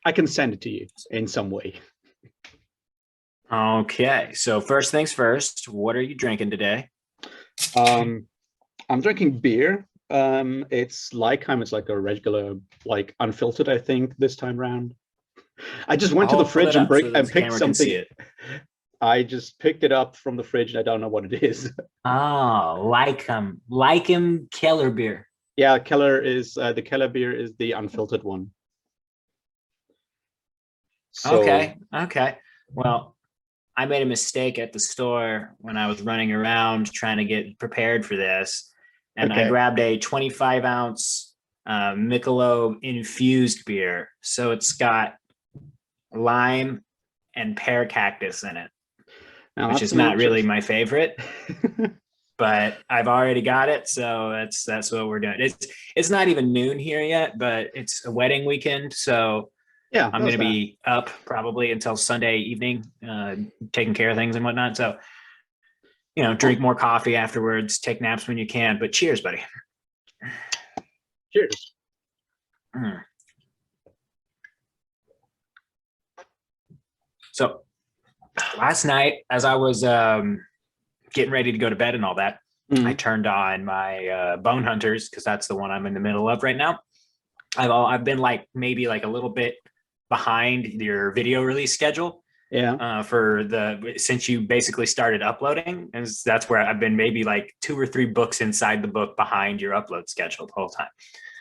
I can send it to you in some way. Okay, so first things first, what are you drinking today? Um, I'm drinking beer. It's Lycheim. It's like a regular, like unfiltered, I think, this time round. I just went to the Hold fridge it and up break so and the picked camera can see something. it. I just picked it up from the fridge and I don't know what it is. Oh, like him Keller beer. Yeah, Keller is the Keller beer is the unfiltered one. So Okay. Well, I made a mistake at the store when I was running around trying to get prepared for this, and I okay. grabbed a 25-ounce Michelob infused beer. So it's got lime and pear cactus in it, Now which that's is some not really interest. my favorite, but I've already got it, so that's what we're doing. It's not even noon here yet, but it's a wedding weekend, so Yeah, I'm going that's to that. be up probably until Sunday evening, taking care of things and whatnot. So, drink Oh, more coffee afterwards, take naps when you can. But cheers, buddy. cheers. Mm. So last night, as I was getting ready to go to bed and all that, I Mm, turned on my Bone Hunters because that's the one I'm in the middle of right now. I've been like maybe like a little bit behind your video release schedule yeah. for the since you basically started uploading, and that's where I've been maybe like 2 or 3 books inside the book behind your upload schedule the whole time.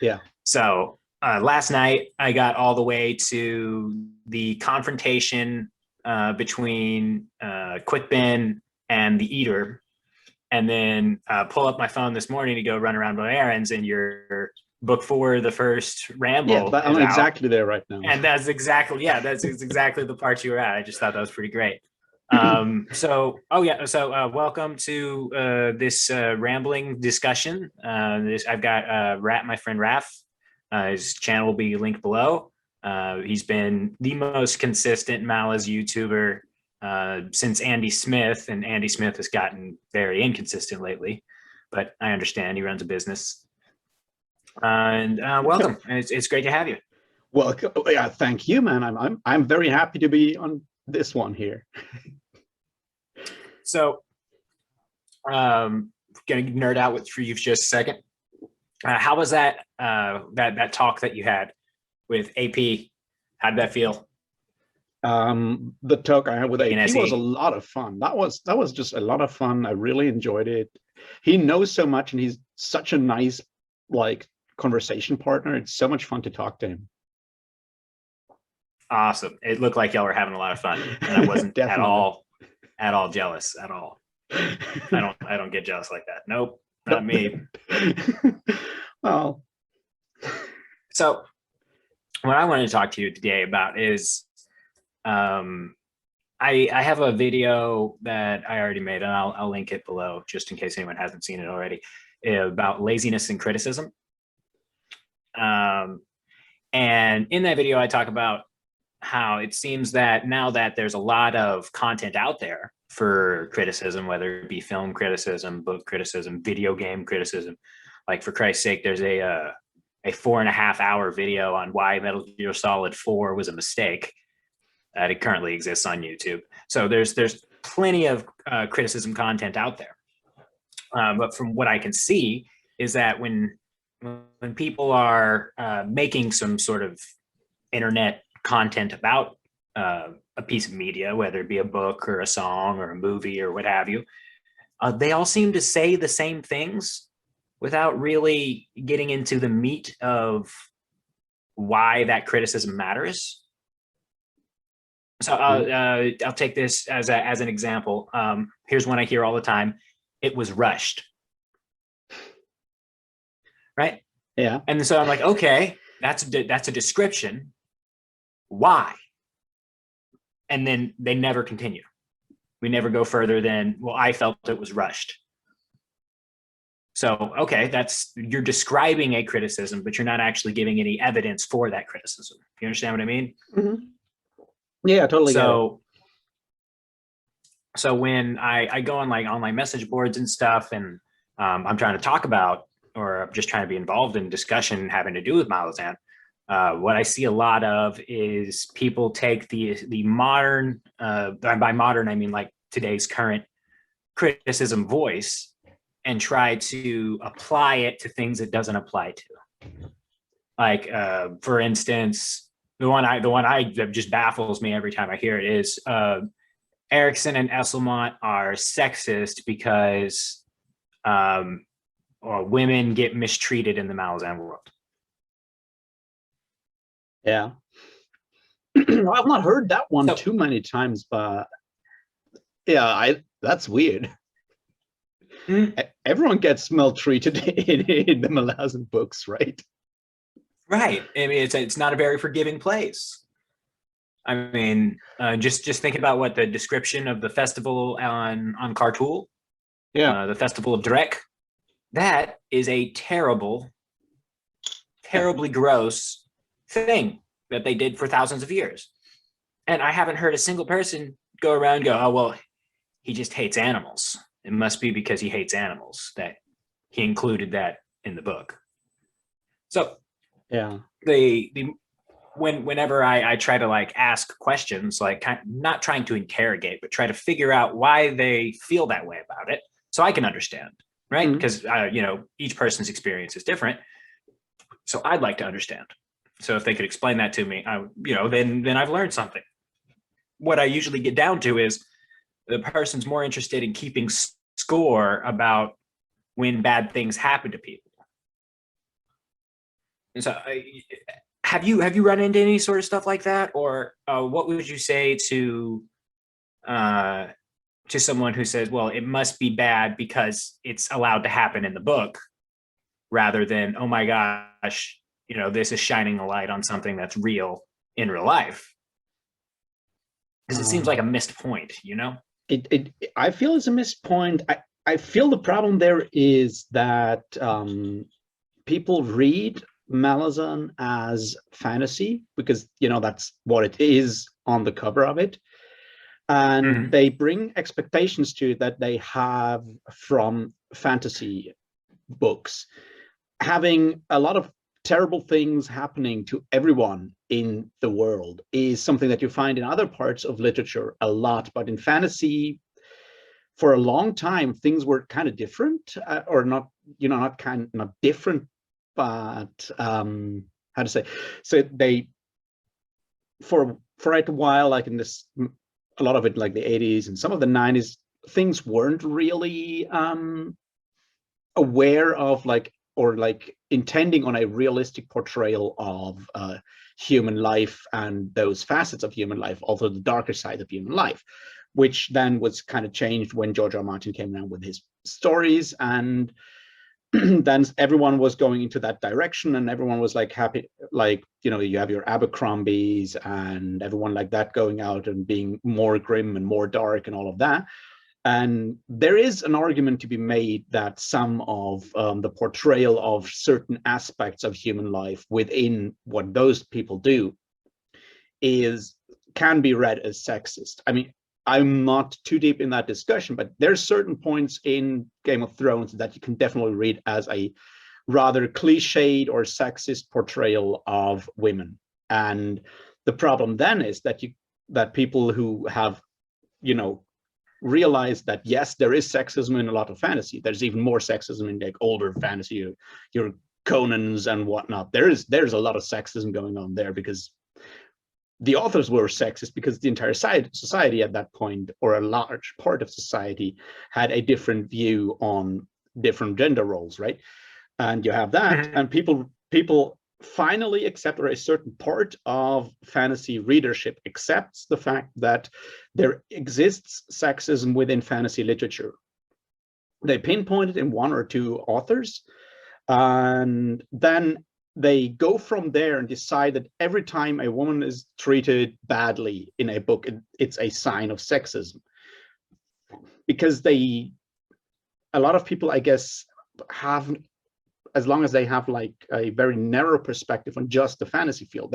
Yeah. So last night I got all the way to the confrontation between Quickbin and the Eater, and then pull up my phone this morning to go run around my errands, and your book 4, the first Yeah, Ramble, but I'm is out. exactly there right now. And that's exactly the part you were at. I just thought that was pretty great. Welcome to this rambling discussion. I've got my friend Raf. His channel will be linked below. He's been the most consistent Malaz YouTuber since Andy Smith, and Andy Smith has gotten very inconsistent lately, but I understand he runs a business. And welcome. It's great to have you. Well, yeah, thank you, man. I'm very happy to be on this one here. So, gonna nerd out with for you for just a second. How was that talk that you had with AP? How did that feel? The talk I had with Being AP was a SE. lot of fun. That was just a lot of fun. I really enjoyed it. He knows so much, and he's such a nice, like, conversation partner. It's so much fun to talk to him. Awesome. It looked like y'all were having a lot of fun, and I wasn't Definitely. at all jealous at all. I don't get jealous like that. Nope, not me. Well, So what I wanted to talk to you today about is um, I have a video that I already made, and I'll link it below just in case anyone hasn't seen it already, about laziness and criticism. Um, and in that video, I talk about how it seems that now that there's a lot of content out there for criticism, whether it be film criticism, book criticism, video game criticism, like for Christ's sake, there's a 4.5 hour video on why Metal Gear Solid 4 was a mistake. It currently exists on YouTube. So there's plenty of criticism content out there. But from what I can see is that when people are making some sort of internet content about a piece of media, whether it be a book or a song or a movie or what have you, they all seem to say the same things without really getting into the meat of why that criticism matters. So I'll take this as an example. Here's one I hear all the time: "It was rushed," right? yeah. And so I'm like, okay, that's a description. Why? And then they never continue. We never go further than, well, I felt it was rushed. So, okay, you're describing a criticism, but you're not actually giving any evidence for that criticism. You understand what I mean? Mm-hmm. Yeah, I totally get it. So, when I go on like online message boards and stuff, and I'm trying to talk about, or I'm just trying to be involved in discussion having to do with Malazan, What I see a lot of is people take the modern, by modern I mean like today's current criticism voice, and try to apply it to things it doesn't apply to. Like, for instance, the one I that just baffles me every time I hear it is Erickson and Esselmont are sexist because or women get mistreated in the Malazan world. Yeah. I've not heard that one So- too many times, but yeah, that's weird. Everyone gets maltreated in the Malazan books, right? Right. I mean, it's not a very forgiving place. I mean, just think about what the description of the festival on Kartul, Yeah. the festival of Drek. That is a terribly gross thing that they did for thousands of years. And I haven't heard a single person go around and go, oh, well, he just hates animals. It must be because he hates animals that he included that in the book. So yeah, whenever I try to like ask questions, like not trying to interrogate, but try to figure out why they feel that way about it, so I can understand, right? Because each person's experience is different, so I'd like to understand. So if they could explain that to me, then I've learned something. What I usually get down to is the person's more interested in keeping score about when bad things happen to people. And so, have you run into any sort of stuff like that, or what would you say to someone who says, "Well, it must be bad because it's allowed to happen in the book," rather than, "Oh my gosh, this is shining a light on something that's real in real life"? Because it seems like a missed point, I feel it's a missed point. I feel the problem there is that people read Malazan as fantasy because that's what it is on the cover of it, and they bring expectations to it that they have from fantasy books, having a lot of terrible things happening to everyone in the world is something that you find in other parts of literature a lot, but in fantasy for a long time things were kind of different, or not different, but how to say, so they for a while, like in this, a lot of it like the 80s and some of the 90s, things weren't really aware of like intending on a realistic portrayal of human life and those facets of human life, also the darker side of human life, which then was kind of changed when George R. R. Martin came around with his stories, and then everyone was going into that direction, and everyone was like happy, like you have your Abercrombies and everyone like that going out and being more grim and more dark and all of that. And there is an argument to be made that some of the portrayal of certain aspects of human life within what those people do can be read as sexist. I mean, I'm not too deep in that discussion, but there's certain points in Game of Thrones that you can definitely read as a rather cliched or sexist portrayal of women. And the problem then is that people who have, realize that yes, there is sexism in a lot of fantasy. There's even more sexism in like older fantasy, your Conans and whatnot. There's a lot of sexism going on there because the authors were sexist because the entire society at that point, or a large part of society, had a different view on different gender roles, right? And you have that, and people finally accept, or a certain part of fantasy readership accepts the fact that there exists sexism within fantasy literature. They pinpoint it in one or two authors, and then they go from there and decide that every time a woman is treated badly in a book, it's a sign of sexism. Because a lot of people, I guess, have, as long as they have like a very narrow perspective on just the fantasy field,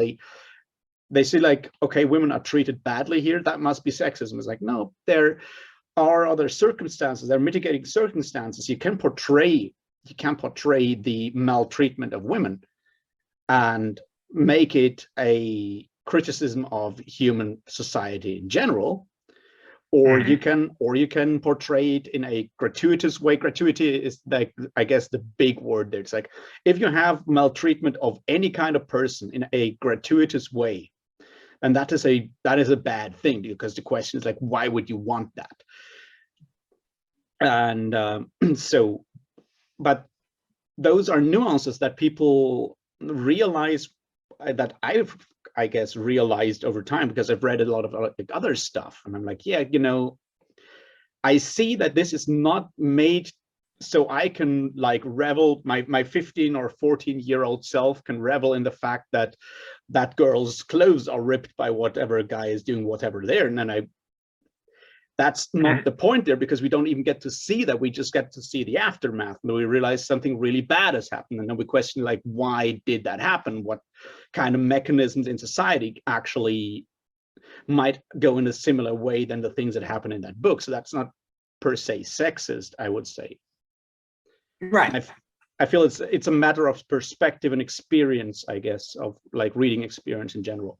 they see like, okay, women are treated badly here, that must be sexism. It's like, no, there are other circumstances, there are mitigating circumstances. You can portray the maltreatment of women, and make it a criticism of human society in general, or you can portray it in a gratuitous way. Gratuity is, like, I guess, the big word there. It's like, if you have maltreatment of any kind of person in a gratuitous way, and that is a bad thing, because the question is like, why would you want that? And so, but those are nuances that people realize, that I guess, realized over time, because I've read a lot of like other stuff, and I'm like, yeah, I see that this is not made so I can like revel, my 15 or 14-year-old self can revel in the fact that that girl's clothes are ripped by whatever guy is doing whatever there, and then that's not the point there, because we don't even get to see that. We just get to see the aftermath, and we realize something really bad has happened, and then we question, like, why did that happen? What kind of mechanisms in society actually might go in a similar way than the things that happen in that book? So that's not per se sexist, I would say. Right. I feel it's a matter of perspective and experience, I guess, of like reading experience in general.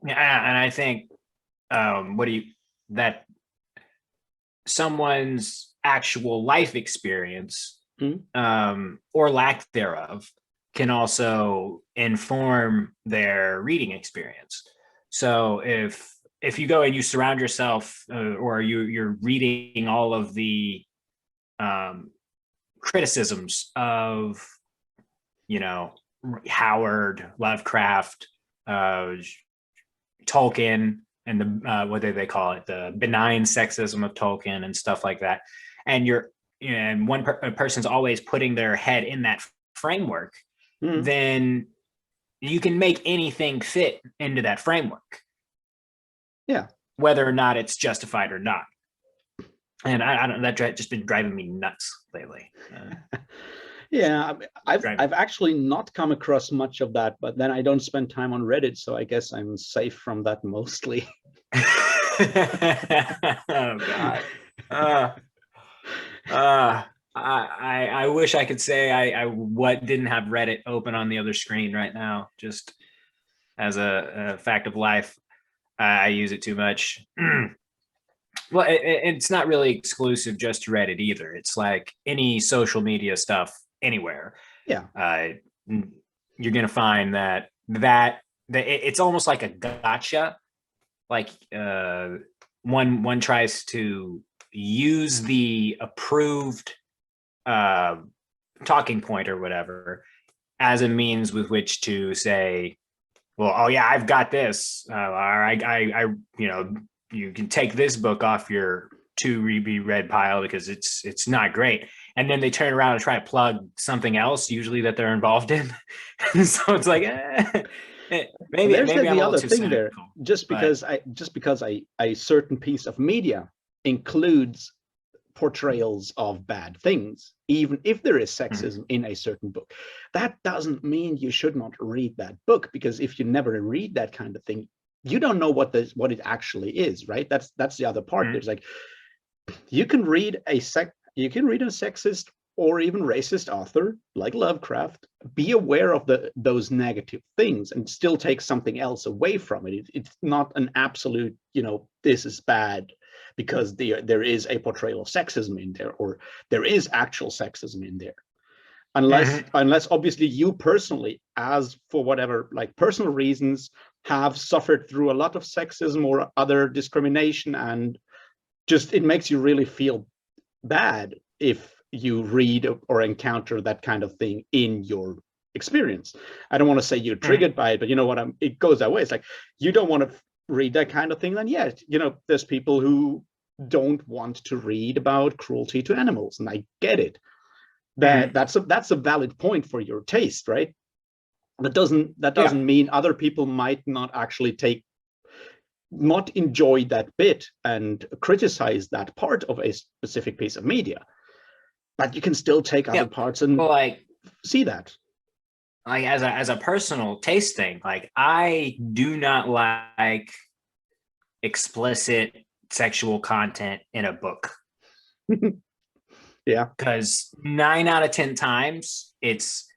Yeah, and I think that someone's actual life experience, or lack thereof, can also inform their reading experience. So if you go and you surround yourself, or you're reading all of the criticisms of, Howard, Lovecraft, Tolkien, and the what do they call it, the benign sexism of Tolkien and stuff like that, and one person's always putting their head in that framework, then you can make anything fit into that framework. Yeah, whether or not it's justified or not. And I don't, that just been driving me nuts lately. yeah, I've actually not come across much of that, but then I don't spend time on Reddit, so I guess I'm safe from that mostly. Oh God. I wish I could say I didn't have Reddit open on the other screen right now, just as a fact of life. I use it too much. Well, it's not really exclusive just to Reddit either. It's like any social media stuff anywhere. Yeah. You're going to find that it's almost like a gotcha. Like one tries to use the approved talking point or whatever as a means with which to say, well, oh yeah, I've got this. I you can take this book off your to be read pile because it's not great. And then they turn around and try to plug something else, usually that they're involved in. So it's like, maybe there's maybe I'm the a other too thing there. cynical, Just because a certain piece of media includes portrayals of bad things, even if there is sexism in a certain book, that doesn't mean you should not read that book, because if you never read that kind of thing, you don't know what it actually is, right? That's the other part. There's like, you can read a sexist or even racist author like Lovecraft, be aware of those negative things, and still take something else away from it. It's not an absolute, this is bad because there is a portrayal of sexism in there, or there is actual sexism in there. Unless obviously you personally, as for whatever like personal reasons, have suffered through a lot of sexism or other discrimination, and just it makes you really feel bad if you read or encounter that kind of thing in your experience. I don't want to say you're triggered by it, but you know what, it goes that way. It's like, you don't want to read that kind of thing, then yeah, there's people who don't want to read about cruelty to animals, and I get it. That's a valid point for your taste, right? That doesn't mean other people might not actually not enjoy that bit and criticize that part of a specific piece of media, but you can still take other parts and see that. Like as a personal taste thing, like I do not like explicit sexual content in a book. Yeah, because 9 out of 10 times it's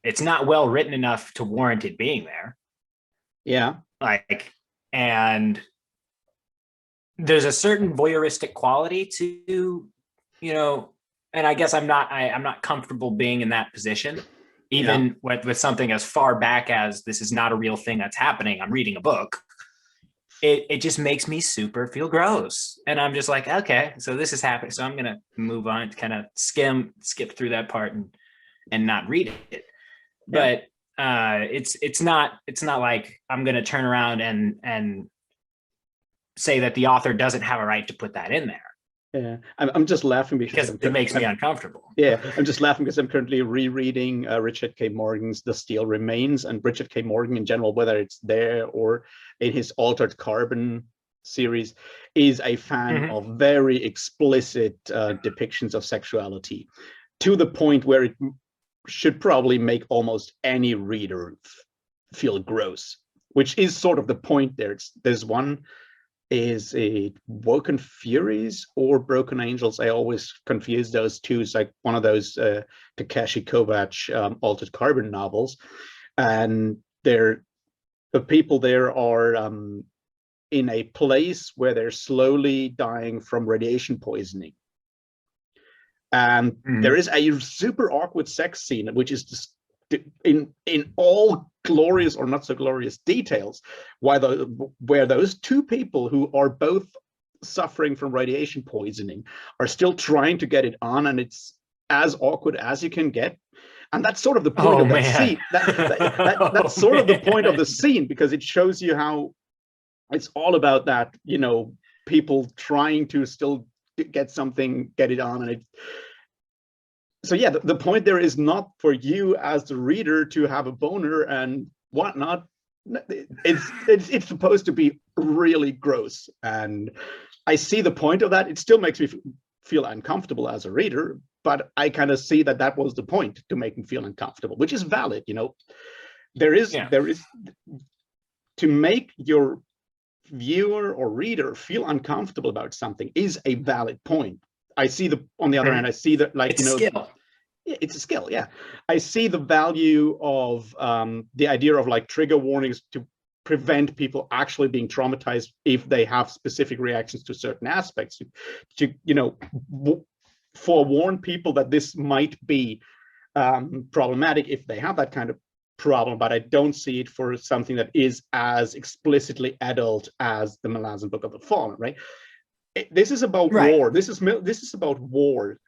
it's not well written enough to warrant it being there. Yeah. Like, and there's a certain voyeuristic quality to, you know, and I guess I'm not comfortable being in that position, even with something as far back as this is not a real thing that's happening. I'm reading a book. It just makes me super feel gross. And I'm just like, okay, so this is happening. So I'm going to move on, kind of skip through that part and not read it. But it's not like I'm going to turn around and say that the author doesn't have a right to put that in there. Yeah, I'm just laughing because it makes me uncomfortable. Yeah, I'm just laughing because I'm currently rereading Richard K. Morgan's The Steel Remains, and Richard K. Morgan in general, whether it's there or in his Altered Carbon series, is a fan of very explicit depictions of sexuality, to the point where it should probably make almost any reader feel gross, which is sort of the point there. There's one, is it Woken Furies or Broken Angels? I always confuse those two. It's like one of those Takeshi Kovacs Altered Carbon novels, and the people there are in a place where they're slowly dying from radiation poisoning, and there is a super awkward sex scene, which is just in all glorious or not so glorious details, where those two people who are both suffering from radiation poisoning are still trying to get it on, and it's as awkward as you can get. And that's sort of the point of that scene. That's sort of the point of the scene, because it shows you how it's all about that, you know, people trying to still get it on, and it. So yeah, the point there is not for you as the reader to have a boner and whatnot. It's supposed to be really gross, and I see the point of that. It still makes me feel uncomfortable as a reader, but I kind of see that was the point, to make me feel uncomfortable, which is valid. You know, there is to make your viewer or reader feel uncomfortable about something is a valid point. I see on the other hand, I see that, like, it's a skill. Yeah, it's a skill. Yeah, I see the value of the idea of like trigger warnings to prevent people actually being traumatized if they have specific reactions to certain aspects. To you know, forewarn people that this might be problematic if they have that kind of problem. But I don't see it for something that is as explicitly adult as the Malazan Book of the Fallen. Right. This is about war. This is about war.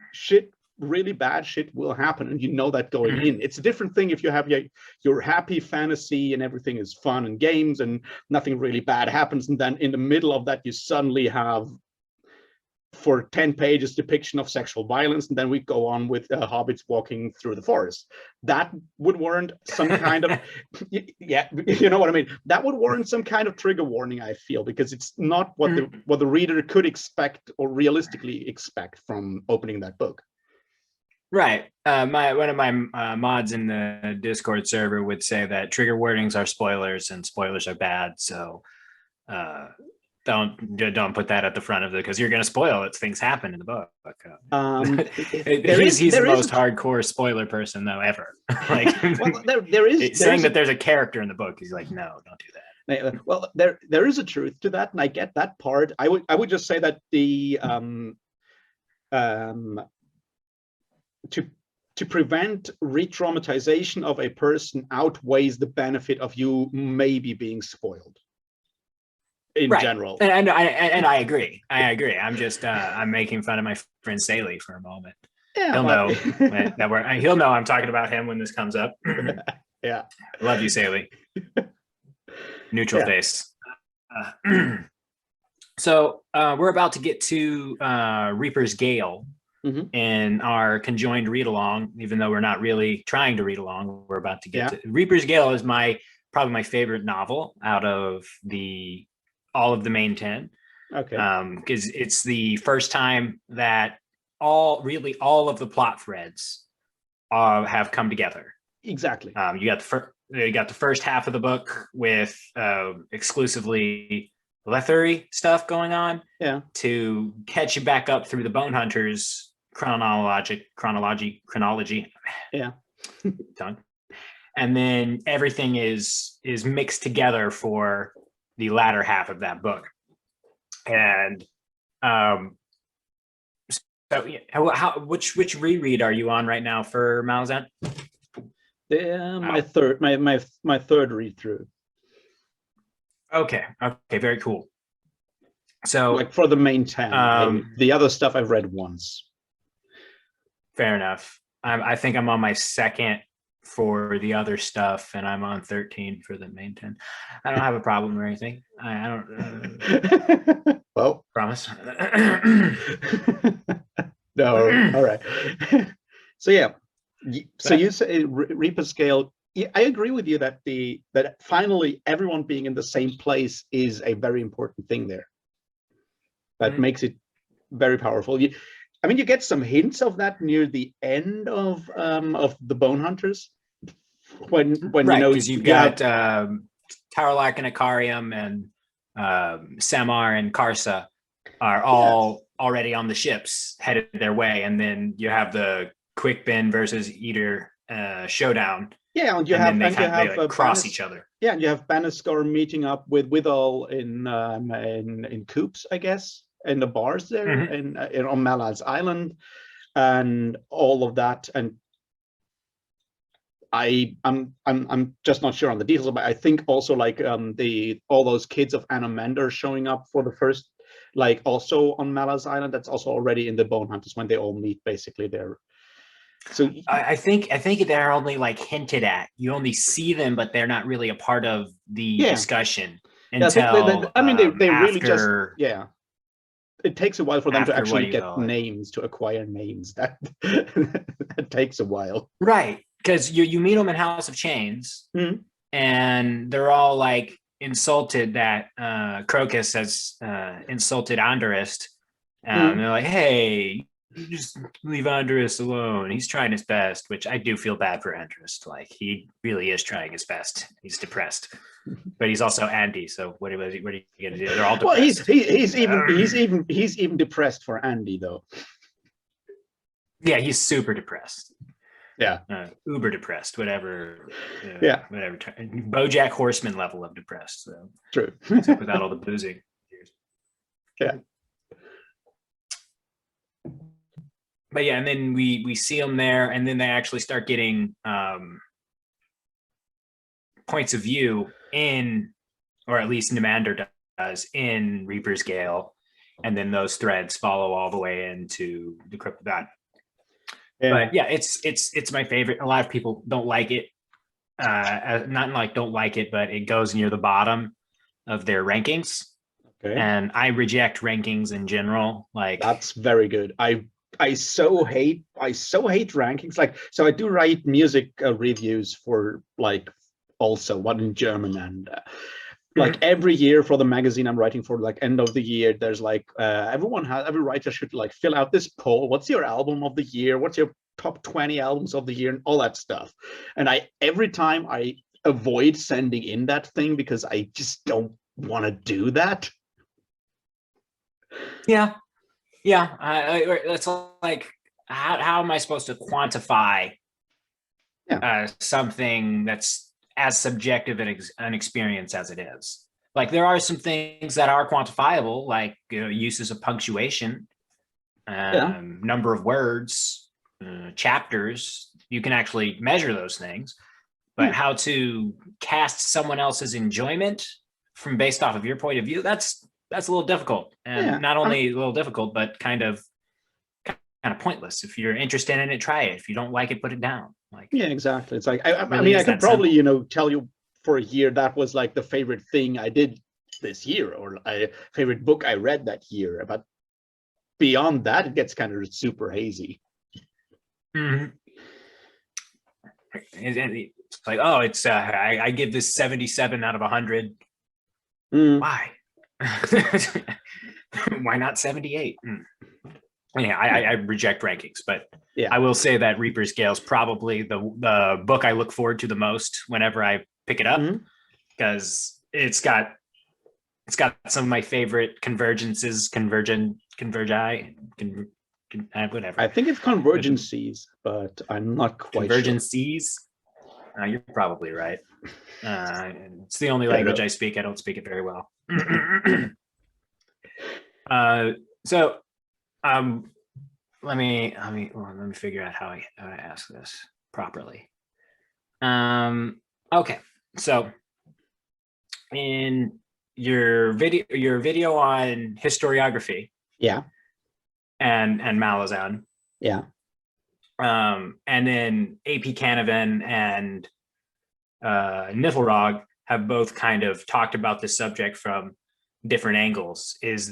Really bad shit will happen, and you know that going in. It's a different thing if you have your happy fantasy and everything is fun and games and nothing really bad happens, and then in the middle of that you suddenly have, for 10 pages, depiction of sexual violence, and then we go on with hobbits walking through the forest. That would warrant some kind of yeah, you know what I mean. That would warrant some kind of trigger warning, I feel, because it's not what the reader could expect or realistically expect from opening that book. Right. One of my mods in the Discord server would say that trigger warnings are spoilers and spoilers are bad. So don't put that at the front of it, because you're going to spoil it. Things happen in the book. He's the most hardcore spoiler person though ever. Like, well, there is saying that there's a character in the book. He's like, no, don't do that. Well, there is a truth to that, and I get that part. I would just say that the to prevent re-traumatization of a person outweighs the benefit of you maybe being spoiled in general. And I agree. I'm just I'm making fun of my friend Saley for a moment. Yeah, he'll know that he'll know I'm talking about him when this comes up. Yeah, love you, Saley. Neutral face. So we're about to get to Reaper's Gale. In our conjoined read along, even though we're not really trying to read along, we're about to get to Reaper's Gale. Is probably my favorite novel out of all of the main 10. Okay. Because it's the first time that all of the plot threads have come together. Exactly. You got the first half of the book with exclusively Lethery stuff going on. Yeah. To catch you back up through the Bone Hunters chronology. Yeah. Tongue. and then everything is mixed together for the latter half of that book. And so which reread are you on right now for Malazan? My third read through. Okay, very cool. So like for the main 10, the other stuff I've read once. Fair enough. I think I'm on my second for the other stuff, and I'm on 13 for the main 10. I don't have a problem or anything. I don't. Well, promise. No, all right. So yeah, so you say Reaper scale. Yeah, I agree with you that that finally everyone being in the same place is a very important thing there. That makes it very powerful. I mean, you get some hints of that near the end of the Bone Hunters, when right, you know because you've got Tarlac and Icarium and Samar and Karsa are all already on the ships headed their way, and then you have the Quickbin versus Eater showdown. Yeah, and you have cross each other. Yeah, and you have Banascar meeting up with all in coops, I guess, in the bars there, and on Malaz Island, and all of that. And I'm just not sure on the details, but I think also like all those kids of Anamander showing up for the first, like also on Malaz Island. That's also already in the Bone Hunters when they all meet basically there. So I think they're only like hinted at. You only see them, but they're not really a part of the discussion until. I mean, they really just It takes a while for them to actually get names, to acquire names. That that takes a while, right? Because you meet them in House of Chains, and they're all like insulted that Crocus has insulted Andorist. They're like, "Hey, you just leave Andorist alone. He's trying his best," which I do feel bad for Andorist. Like, he really is trying his best. He's depressed, but he's also Andy. So what are you gonna do? They're all depressed. Well, he's even depressed for Andy though. Yeah, he's super depressed. Yeah, uber depressed, whatever. Whatever. BoJack Horseman level of depressed. So true. Except without all the boozing. Yeah. But yeah, and then we see them there, and then they actually start getting points of view in, or at least Nemander does, in Reaper's Gale, and then those threads follow all the way into the Crypt of God. Yeah. But yeah, it's my favorite. A lot of people don't like it. Not like don't like it, but it goes near the bottom of their rankings. Okay. And I reject rankings in general. Like, that's very good. I so hate rankings. Like, so I do write music reviews for, like, also one in German, and like every year for the magazine I'm writing for, like end of the year, there's like every writer should like fill out this poll. What's your album of the year? What's your top 20 albums of the year, and all that stuff. And every time I avoid sending in that thing because I just don't want to do that. Yeah. It's like, how am I supposed to quantify something that's as subjective an experience as it is? Like, there are some things that are quantifiable, like uses of punctuation, number of words, chapters. You can actually measure those things, but how to cast someone else's enjoyment from based off of your point of view, that's a little difficult, and not only a little difficult, but kind of pointless. If you're interested in it, try it. If you don't like it, put it down. Like, yeah, exactly. It's like, I mean, I could probably tell you for a year that was like the favorite thing I did this year, or a favorite book I read that year, but beyond that it gets kind of super hazy. And it's like, oh, it's I give this 77 out of 100. Why? Why not 78? Yeah, I reject rankings, but I will say that Reaper's Gale is probably the book I look forward to the most whenever I pick it up, because it's got some of my favorite convergences, whatever. I think it's convergencies, but I'm not quite convergencies. You're probably right. It's the only language I speak. I don't speak it very well. So let me figure out how I ask this properly. Okay, so in your video on historiography, and Malazan, and then AP Canavan and Niflrog have both kind of talked about this subject from different angles. Is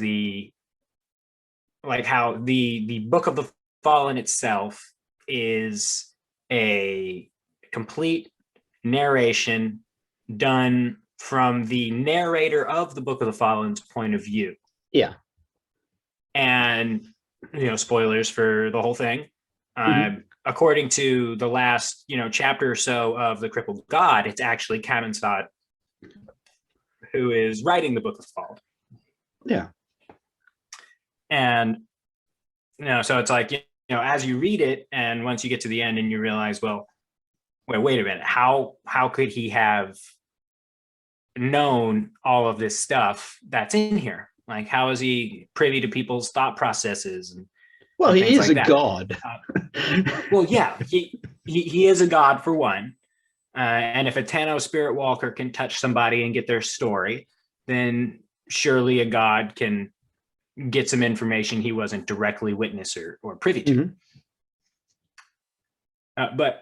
how the Book of the Fallen itself is a complete narration done from the narrator of the Book of the Fallen's point of view. Yeah. And, spoilers for the whole thing. According to the last, chapter or so of The Crippled God, it's actually Kamensaad who is writing the Book of the Fallen. Yeah. And, so it's like, as you read it, and once you get to the end and you realize, well, wait a minute, how could he have known all of this stuff that's in here? Like, how is he privy to people's thought processes? Well, he is a god. Well, yeah, he is a god for one. And if a Tano spirit walker can touch somebody and get their story, then surely a god can get some information he wasn't directly witness or privy to. But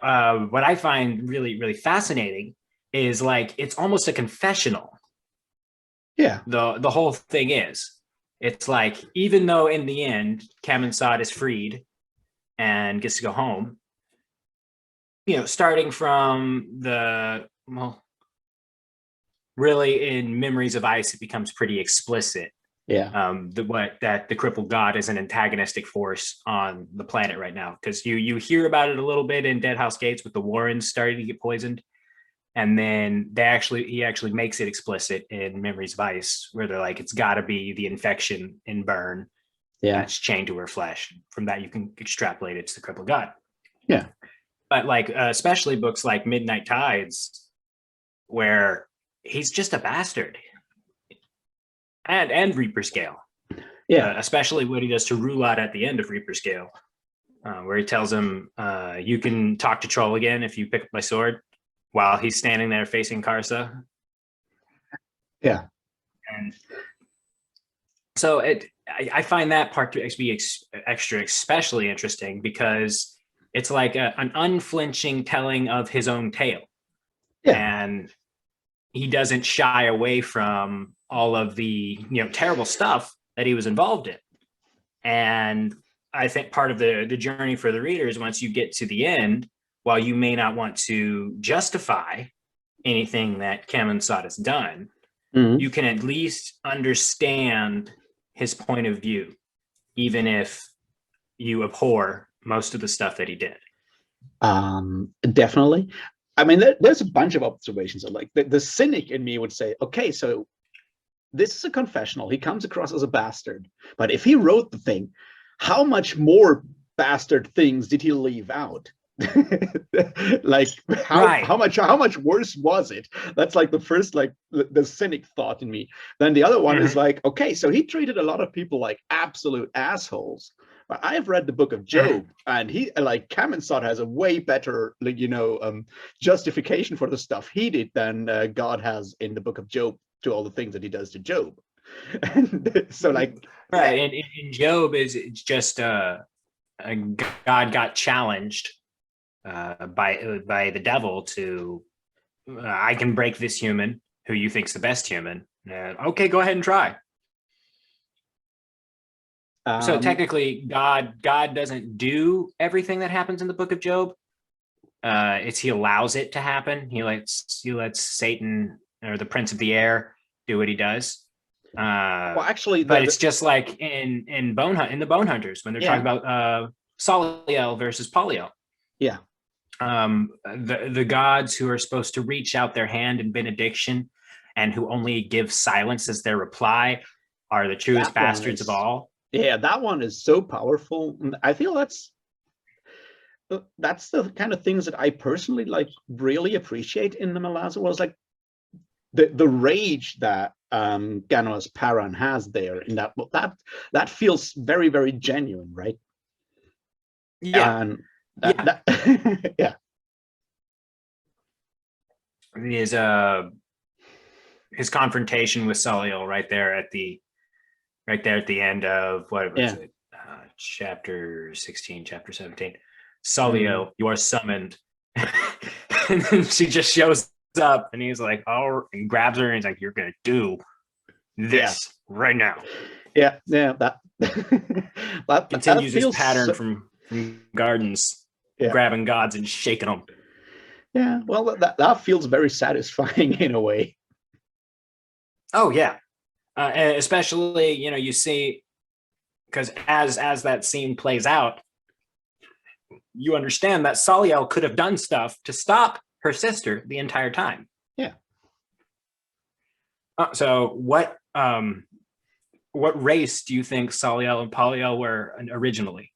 what I find really, really fascinating is it's almost a confessional. Yeah. The whole thing is, it's like, even though in the end Kamensaad is freed and gets to go home, starting from really in Memories of Ice, it becomes pretty explicit. Yeah. That the crippled god is an antagonistic force on the planet right now, because you hear about it a little bit in Dead House Gates with the Warrens starting to get poisoned, and then he actually makes it explicit in Memories of Ice, where they're like, it's got to be the infection in Burn that's chained to her flesh. From that, you can extrapolate it's the crippled god. Yeah. But especially books like Midnight Tides, where he's just a bastard. And Reaper Scale. Yeah. Especially what he does to Rulot at the end of Reaper Scale, where he tells him, you can talk to Troll again if you pick up my sword, while he's standing there facing Karsa. Yeah. And so I find that part to be extra especially interesting, because it's like an unflinching telling of his own tale. Yeah. And he doesn't shy away from all of the terrible stuff that he was involved in. And I think part of the journey for the readers, once you get to the end, while you may not want to justify anything that Kamensaad has done, you can at least understand his point of view, even if you abhor most of the stuff that he did. Definitely. I mean, there's a bunch of observations. Like the cynic in me would say, okay, so this is a confessional. He comes across as a bastard, but if he wrote the thing, how much more bastard things did he leave out? Like how much worse was it? That's like the first, like the cynic thought in me. Then the other one is like, okay, so he treated a lot of people like absolute assholes. But I've read the Book of Job, and he, like, Kamensaad has a way better, justification for the stuff he did than God has in the Book of Job to all the things that he does to Job. And so, like, right, and in Job it's just God got challenged by the devil to, I can break this human who you think's the best human. Okay, go ahead and try. So technically, God doesn't do everything that happens in the Book of Job. He allows it to happen. He lets Satan, or the Prince of the Air, do what he does. Well, actually, but it's just like in the Bone Hunters, when they're talking about Soliel versus Poliel. Yeah. The gods who are supposed to reach out their hand in benediction and who only give silence as their reply are the truest bastards of all. Yeah, that one is so powerful. I feel that's that's the kind of things that I personally like really appreciate in the Malazan was like the rage that Ganos Paran has there in that feels very, very genuine, right? Yeah, And yeah. yeah. His confrontation with Saliel right there at the end of what was Yeah. it? Chapter 16, chapter 17. Mm. Saliel, you are summoned. And then she just shows up and he's like, oh, and grabs her and he's like, you're gonna do this right now. Yeah, that Continues his feels pattern from Gardens, grabbing gods and shaking them. Yeah, well, that feels very satisfying in a way. Oh yeah, and especially you see, because as that scene plays out, you understand that Saliel could have done stuff to stop her sister the entire time. Yeah. So what race do you think Saliel and Poliel were originally?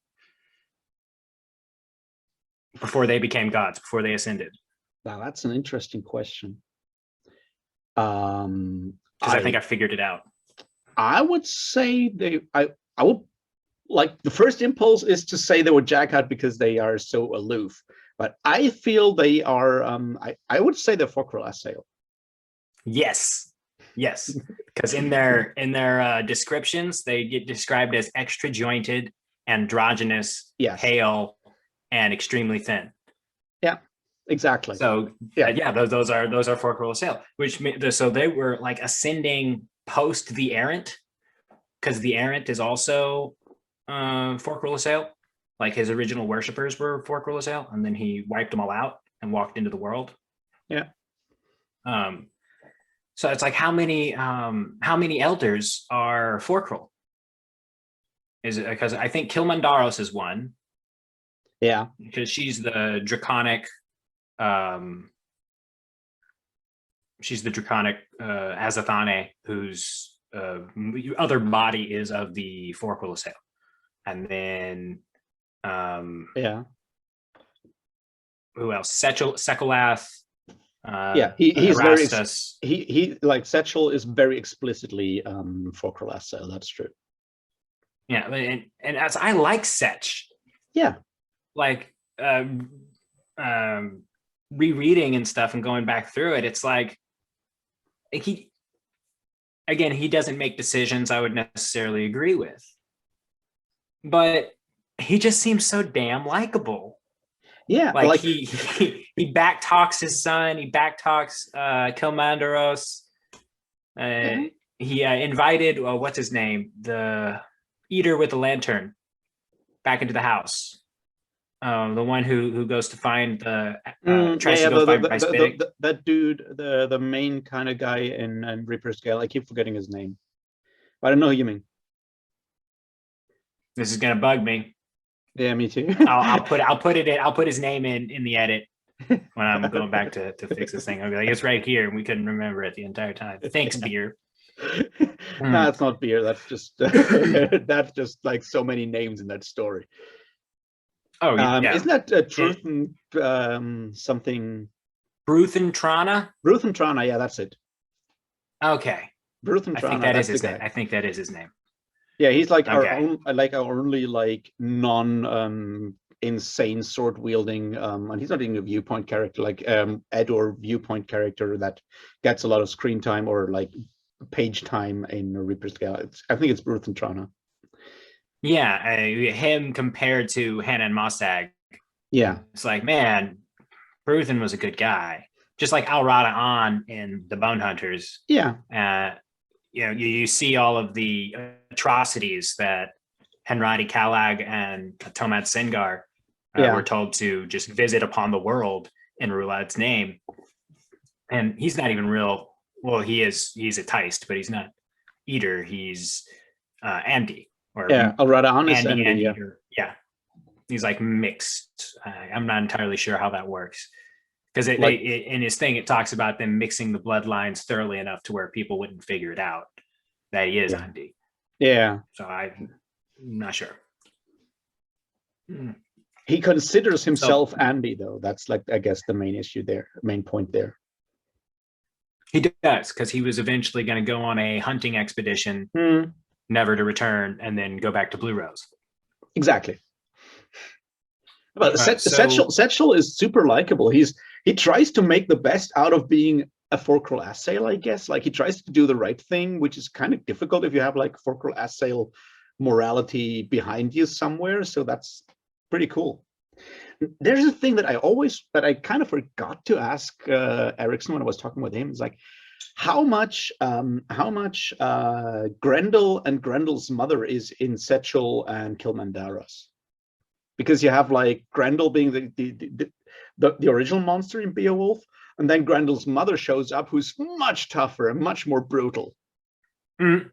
Before they became gods, before they ascended? Wow, that's an interesting question. Because I think I figured it out. I would say I would like the first impulse is to say they were Jackhat because they are so aloof, but I feel they are. I would say they're Focral Assail. Yes, because in their descriptions they get described as extra jointed, androgynous, pale, and extremely thin. Yeah, exactly. So those are Focral Assail, which so they were like ascending post the Errant, because the Errant is also Focral Assail. Like his original worshippers were Focral Assail, and then he wiped them all out and walked into the world. Yeah. So it's like how many elders are Focral? Is it because I think Kilmandaros is one? Yeah, because she's the draconic. She's the draconic Azathane, whose other body is of the Focral Assail, and then who else? Sekulath. He's very he like Setchel is very explicitly Focral Assail. That's true. Yeah, and as I like Setch. Yeah, like rereading and stuff and going back through it, it's like he doesn't make decisions I would necessarily agree with, but he just seems so damn likable. Yeah, like he back talks his son, he back talks Kilmandaros. He invited what's his name, the eater with the lantern, back into the house. The one who goes to find the that dude, the main kind of guy in Reaper's Gale. I keep forgetting his name. I don't know who you mean. This is gonna bug me. Yeah, me too. I'll put his name in the edit when I'm going back to fix this thing. I'll be like, it's right here, and we couldn't remember it the entire time. Thanks, beer. No, it's not beer. That's just that's just like so many names in that story. Oh yeah, isn't that Truthen something? Bruthentrana? Bruthentrana, yeah, that's it. Okay. Bruthentrana. I think that is his name. I think that is his name. Yeah, he's like our only like non insane sword wielding and he's not even a viewpoint character, like Edor viewpoint character that gets a lot of screen time or like page time in Reaper's Gale. I think it's Bruthentrana. Yeah, him compared to Hanan Mosag. Yeah, it's like, man, Bruthen was a good guy, just like Alrada On in the Bone Hunters. Yeah. You see all of the atrocities that Henradi Kalag and Tomad Sengar were told to just visit upon the world in Rulad's name. And he's not even real. Well, he's a Teist, but he's not Eater. He's Amdi. Alrada On is Amdi, yeah. Eater. Yeah. He's like mixed. I'm not entirely sure how that works. Because in his thing, it talks about them mixing the bloodlines thoroughly enough to where people wouldn't figure it out that he is Andy. Yeah. So I'm not sure. He considers So himself Andy, though. That's like, I guess, the main issue there, main point there. he does, because he was eventually going to go on a hunting expedition, Hmm. never to return, and then go back to Blue Rose. Exactly. But So Setchel is super likable. He tries to make the best out of being a Forkral assail, I guess. Like, he tries to do the right thing, which is kind of difficult if you have like Forkral assail morality behind you somewhere. So that's pretty cool. There's a thing that I kind of forgot to ask Erickson when I was talking with him. Is like, how much Grendel and Grendel's mother is in Setchel and Kilmandaros? Because you have like Grendel being the original monster in Beowulf, and then Grendel's mother shows up, who's much tougher and much more brutal. that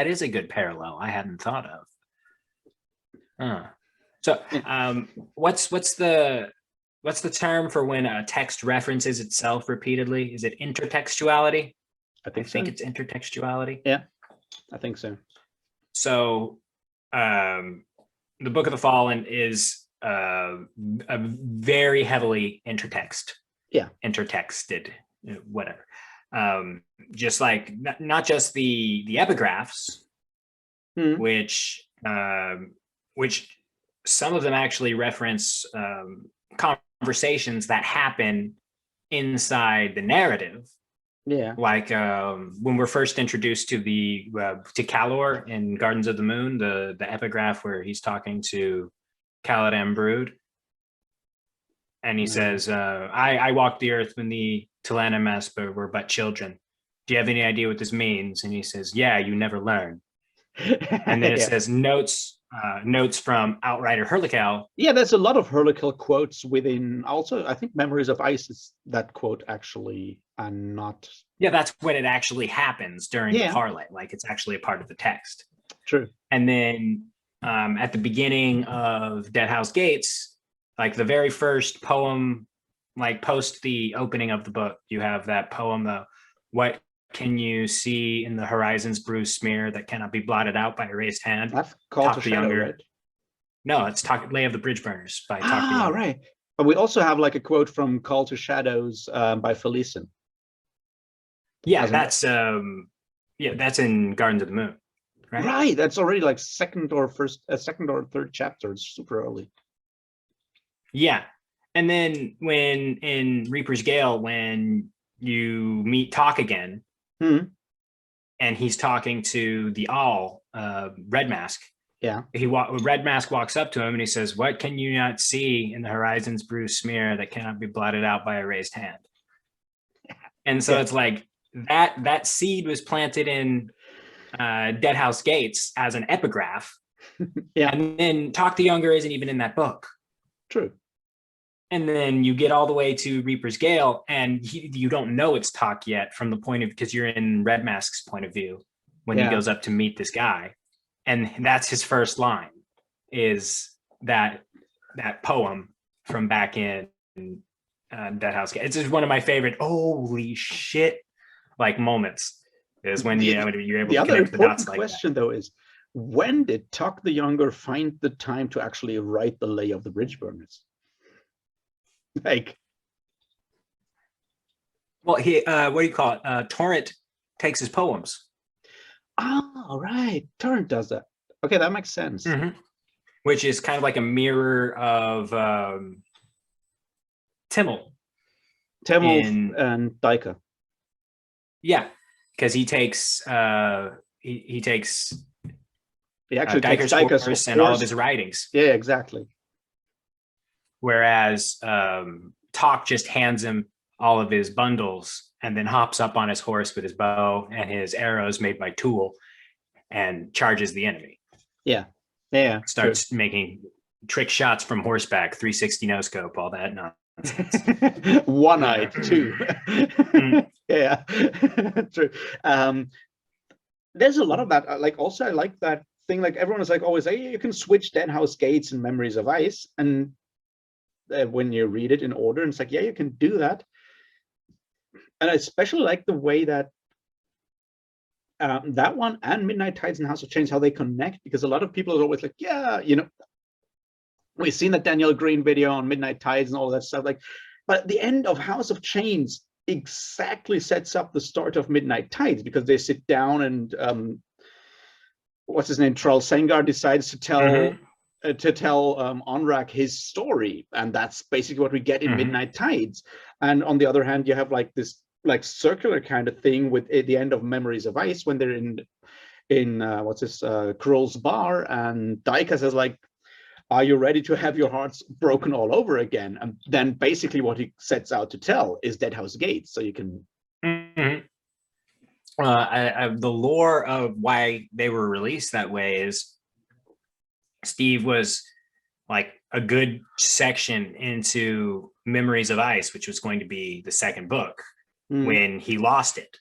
is a good parallel I hadn't thought of. So what's the term for when a text references itself repeatedly? Is it intertextuality? I think it's intertextuality. Yeah, I think so. So the Book of the Fallen is a very heavily intertexted, whatever. Just like not just the epigraphs, which some of them actually reference conversations that happen inside the narrative. Yeah, like when we're first introduced to to Calor in Gardens of the Moon, the epigraph where he's talking to Caladan Brood, and he says, "I walked the earth when the Talanamaspa were but children. Do you have any idea what this means?" And he says, "Yeah, you never learn." And then it says notes from Outrider Hurlical. Yeah, there's a lot of Hurlical quotes within. Also, I think Memories of Ice is that quote actually, and not. Yeah, that's when it actually happens during the parlay. Like, it's actually a part of the text. True. And then at the beginning of Dead House Gates, like the very first poem, like post the opening of the book, you have that poem, "What can you see in the horizon's bruised smear that cannot be blotted out by a raised hand?" That's Call to Shadow, right? No, it's Lay of the Bridge Burners by Talk the Younger. Right. But we also have like a quote from Call to Shadows by Felicen. Yeah, that's in Gardens of the Moon. Right. That's already like second or third chapter. It's super early. Yeah. And then when in Reaper's Gale, when you meet Talk again, and he's talking to the Red Mask. Yeah. Red Mask walks up to him and he says, "What can you not see in the horizon's bruised smear that cannot be blotted out by a raised hand?" And so it's like that seed was planted in Dead House Gates as an epigraph. Yeah. And then Talk the Younger isn't even in that book. True. And then you get all the way to Reaper's Gale, and you don't know it's Talk yet from the point of, because you're in Red Mask's point of view when he goes up to meet this guy, and that's his first line, is that poem from back in Dead House. It's just one of my favorite holy shit like moments, is when you're able to connect the dots like that. The other important question though is, when did Talk the Younger find the time to actually write the Lay of the Bridge Burners? Like, well, he what do you call it? Torrent takes his poems. Oh, right. Torrent does that. Okay, that makes sense. Which is kind of like a mirror of Timmel and Dika. Yeah, because he takes Dika's horse and all of his writings. Yeah, exactly. Whereas Talk just hands him all of his bundles and then hops up on his horse with his bow and his arrows made by Tool and charges the enemy. Yeah. Starts making trick shots from horseback, 360 no scope, all that nonsense. One-eyed too. Yeah, true. There's a lot of that. Like, also, I like that thing. Like, everyone is like always, "Hey, you can switch Dead House Gates and Memories of Ice," and when you read it in order, and it's like, yeah, you can do that. And I especially like the way that that one and Midnight Tides and House of Chains, how they connect, because a lot of people are always like, yeah, we've seen that Daniel Green video on Midnight Tides and all that stuff. Like, but the end of House of Chains exactly sets up the start of Midnight Tides, because they sit down and what's his name, Troll Sengar decides to tell Onrak his story, and that's basically what we get in Midnight Tides. And on the other hand, you have like this like circular kind of thing with at the end of Memories of Ice, when they're in what's this Kroll's bar, and Daika says like, are you ready to have your hearts broken all over again? And then basically what he sets out to tell is Deadhouse Gates, so you can the lore of why they were released that way is Steve was like a good section into Memories of Ice, which was going to be the second book, when he lost it.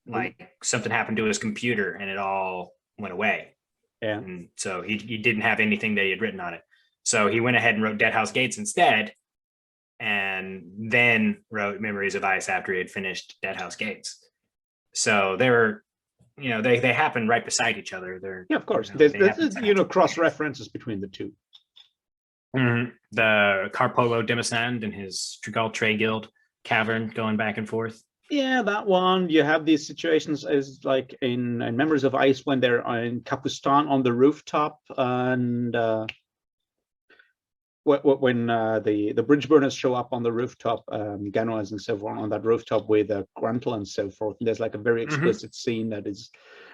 Like something happened to his computer and it all went away. Yeah. And so he didn't have anything that he had written on it. So he went ahead and wrote Deadhouse Gates instead, and then wrote Memories of Ice after he had finished Deadhouse Gates. So they were, they happen right beside each other. They're, yeah, of course. There's cross references between the two. The Carpolo Demisand and his Trigal Trey Guild cavern going back and forth. Yeah, that one. You have these situations as like in Memories of Ice when they're in Kapustan on the rooftop, and when the bridge burners show up on the rooftop, Genoas and so on that rooftop with Gruntle and so forth. And there's like a very explicit scene that is,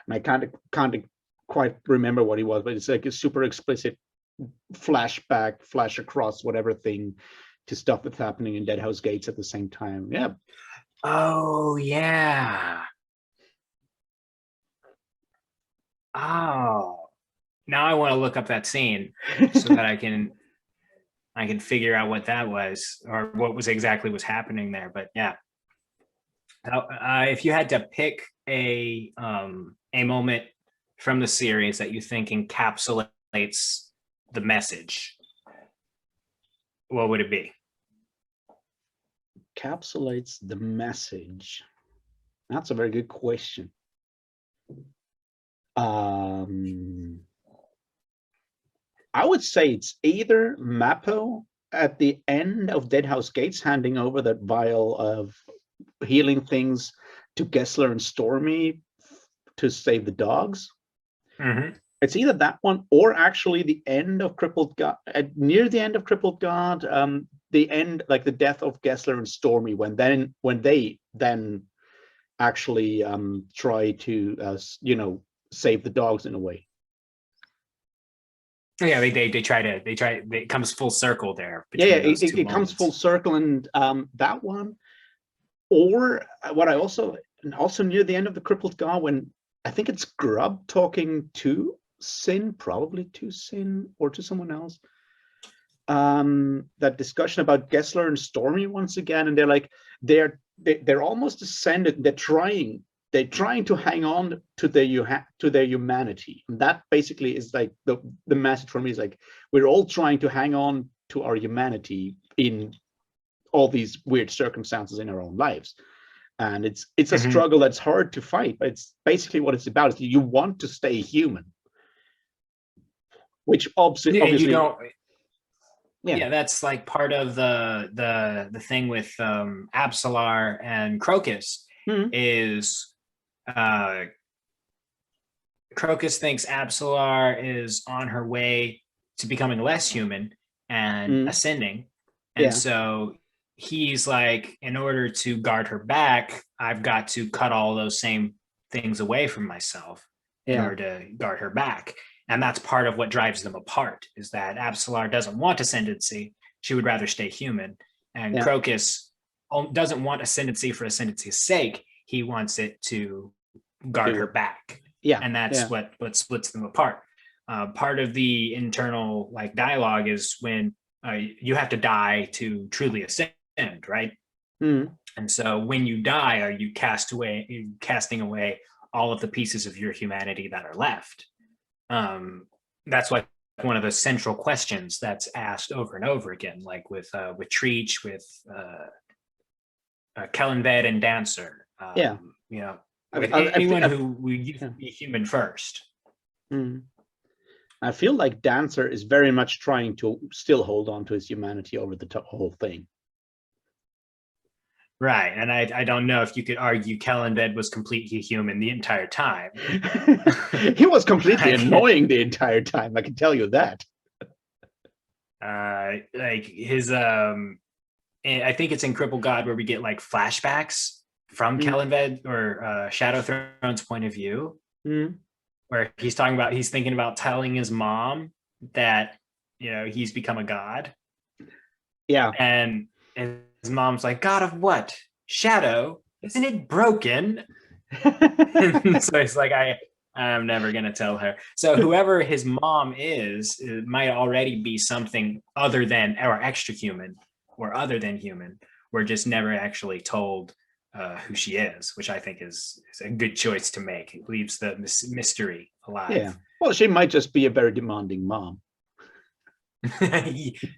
and I can't quite remember what it was, but it's like a super explicit flash across whatever thing to stuff that's happening in Deadhouse Gates at the same time. Yeah. Oh yeah. Oh, now I want to look up that scene so that I can figure out what that was, or what was exactly was happening there. But yeah, if you had to pick a moment from the series that you think encapsulates the message, what would it be? Encapsulates the message. That's a very good question. I would say it's either Mappo at the end of Deadhouse Gates handing over that vial of healing things to Gessler and Stormy to save the dogs. It's either that one or actually the end of Crippled God, near the end of Crippled God, the end, like the death of Gessler and Stormy, when they actually try to save the dogs in a way. Yeah, they try. It comes full circle there. Yeah, it comes full circle, and that one, or what I also near the end of the Crippled God, when I think it's Grub talking to Sin, probably to Sin or to someone else. That discussion about Gessler and Stormy once again, and they're like they're almost ascended. They're trying to hang on to their humanity. And that basically is like the message for me is like, we're all trying to hang on to our humanity in all these weird circumstances in our own lives. And it's a struggle that's hard to fight, but it's basically what it's about. Is you want to stay human, which obviously you don't. Yeah, that's like part of the thing with Absalar and Crocus is Crocus thinks Absalar is on her way to becoming less human and ascending, and so he's like, in order to guard her back, I've got to cut all those same things away from myself in order to guard her back. And that's part of what drives them apart, is that Absalar doesn't want ascendancy. She would rather stay human. And Crocus doesn't want ascendancy for ascendancy's sake. He wants it to guard her back. Yeah. And that's what splits them apart. Part of the internal like dialogue is when you have to die to truly ascend, right? And so when you die, are you casting away all of the pieces of your humanity that are left? That's like one of the central questions that's asked over and over again, like with Treach, with Kellenved and Dancer. with I anyone I who used to be human first. mm. I feel like Dancer is very much trying to still hold on to his humanity over the whole thing. Right. And I don't know if you could argue Kellenbed was completely human the entire time. He was completely annoying the entire time, I can tell you that. Like his I think it's in Cripple God where we get like flashbacks from Kellenbed or Shadow Throne's point of view, where he's thinking about telling his mom that, you know, he's become a god. Yeah. And his mom's like, God of what? Shadow? Isn't it broken? So he's like, I'm never going to tell her. So whoever his mom is, it might already be something other than, or extra human, or other than human. We're just never actually told who she is, which I think is a good choice to make. It leaves the mystery alive. Yeah. Well, she might just be a very demanding mom.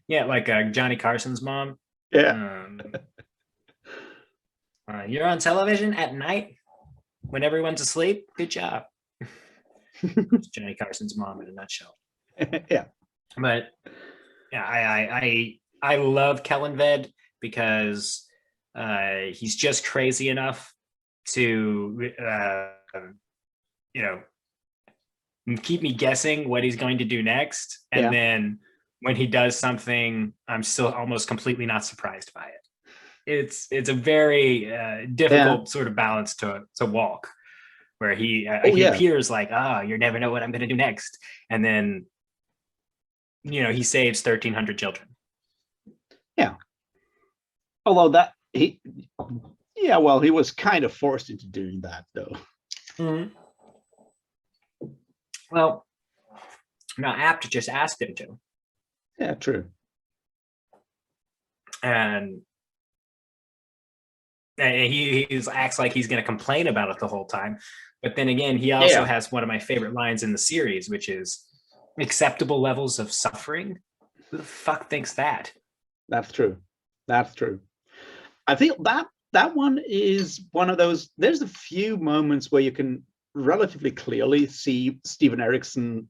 Yeah, like Johnny Carson's mom. Yeah. You're on television at night when everyone's asleep. Good job. Johnny Carson's mom in a nutshell. Yeah. But yeah, I love Kellenved because he's just crazy enough to you know, keep me guessing what he's going to do next, and then when he does something, I'm still almost completely not surprised by it. It's a very difficult sort of balance to walk, where he appears like, you never know what I'm going to do next, and then, you know, he saves 1,300 children. Yeah. Although he was kind of forced into doing that, though. Mm-hmm. Well, not apt just asked him to. Yeah, true. And he acts like he's going to complain about it the whole time. But then again, he also has one of my favorite lines in the series, which is acceptable levels of suffering. Who the fuck thinks that? That's true. That's true. I feel that one is one of those. There's a few moments where you can relatively clearly see Steven Erikson,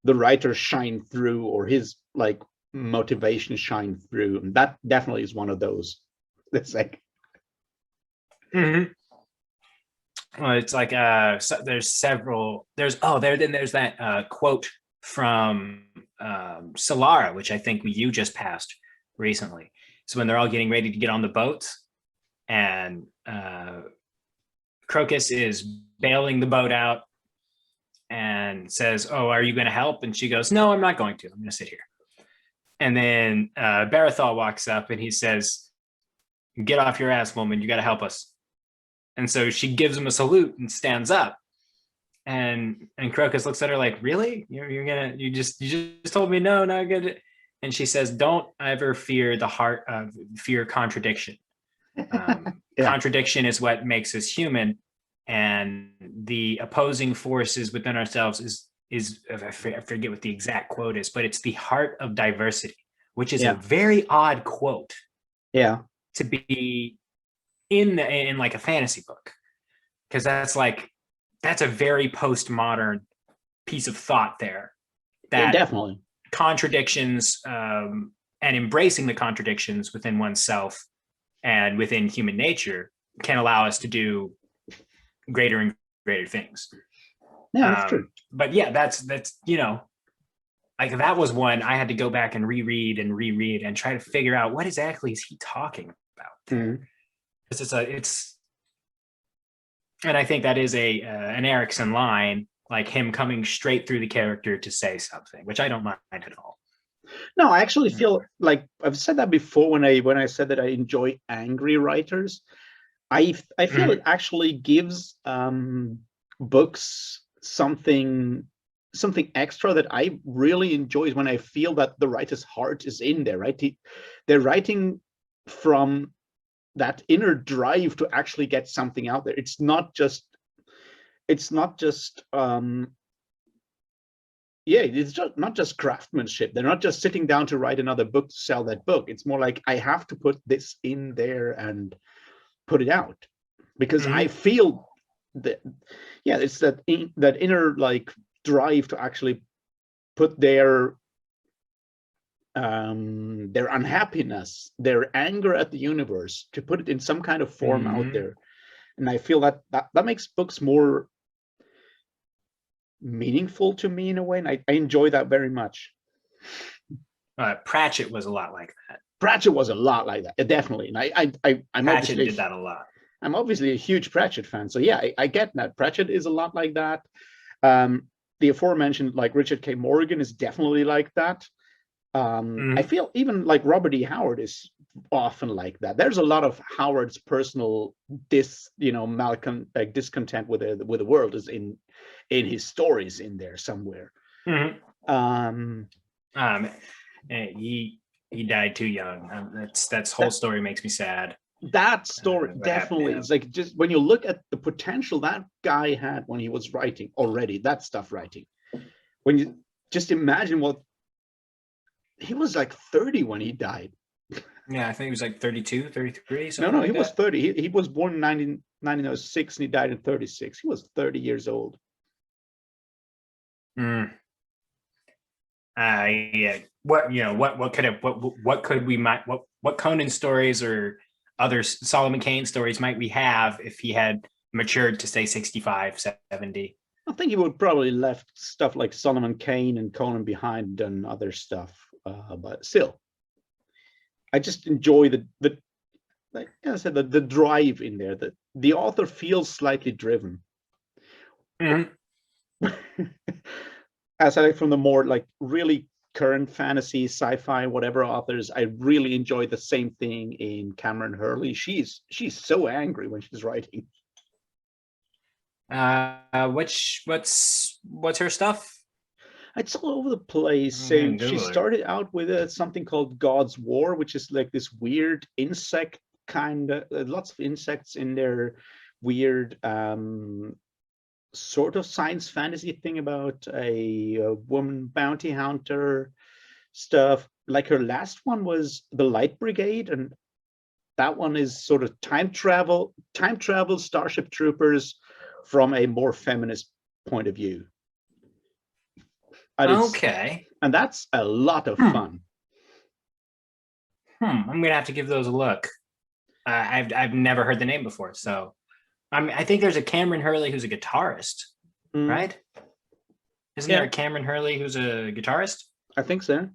the writer, shine through, or his like motivation shine through, and that definitely is one of those. It's like, well, it's like so there's several. There's that quote from Solara, which I think you just passed recently. So when they're all getting ready to get on the boat, and Crocus is bailing the boat out and says, "Oh, are you going to help?" And she goes, "No, I'm not going to. I'm going to sit here." And then Barathol walks up and he says, "Get off your ass, woman. You got to help us." And so she gives him a salute and stands up. And Crocus looks at her like, "Really? You just told me no, not good." And she says, "Don't ever fear the heart of fear contradiction. Contradiction is what makes us human, and the opposing forces within ourselves is I forget what the exact quote is, but it's the heart of diversity," which is a very odd quote. Yeah. To be in like a fantasy book, because that's a very postmodern piece of thought there. That definitely contradictions and embracing the contradictions within oneself and within human nature can allow us to do greater and greater things. Yeah, that's true. But yeah, that's you know, like that was one I had to go back and reread and try to figure out what exactly is he talking about. Because and I think that is an Erikson line, like him coming straight through the character to say something, which I don't mind at all. No, I actually feel like I've said that before when I said that I enjoy angry writers. I feel it actually gives books something extra that I really enjoy, is when I feel that the writer's heart is in there, right? They're writing from that inner drive to actually get something out there. It's not just it's not just not just craftsmanship. They're not just sitting down to write another book to sell that book. It's more like, I have to put this in there and put it out, because I feel the yeah, it's that that inner like drive to actually put their unhappiness, their anger at the universe, to put it in some kind of form out there. And I feel that that makes books more meaningful to me in a way, and I enjoy that very much. Pratchett was a lot like that. Pratchett was a lot like that, definitely. And I'm Pratchett obviously did that a lot. I'm obviously a huge Pratchett fan, so yeah, I get that. Pratchett is a lot like that. The aforementioned like Richard K. Morgan is definitely like that. I feel even like Robert E. Howard is often like that. There's a lot of Howard's personal Malcolm like discontent with the world is in his stories in there somewhere. He died too young. That's whole story makes me sad. That story definitely is like, just when you look at the potential that guy had when he was writing already, that stuff writing, when you just imagine what he was like 30 when he died. Yeah, I think he was like 32, 33. No, he was 30. He was born in 1906 and he died in 36. He was 30 years old. Yeah. What Conan stories or other Solomon Kane stories might we have if he had matured to say 65, 70? I think he would probably left stuff like Solomon Kane and Conan behind and other stuff. But still, I just enjoy the like I said, the drive in there. That the author feels slightly driven. As I like from the more like really current fantasy, sci-fi, whatever authors, I really enjoy the same thing in Cameron Hurley. She's so angry when she's writing. What's her stuff? It's all over the place. So she started out with something called God's War, which is like this weird insect kind of, lots of insects in there, weird sort of science fantasy thing about a woman bounty hunter stuff. Like her last one was The Light Brigade, and that one is sort of time travel Starship Troopers from a more feminist point of view. Okay. And that's a lot of fun. I'm gonna have to give those a look. I've never heard the name before, so I think there's a Cameron Hurley who's a guitarist, right? Isn't there a Cameron Hurley who's a guitarist? I think so.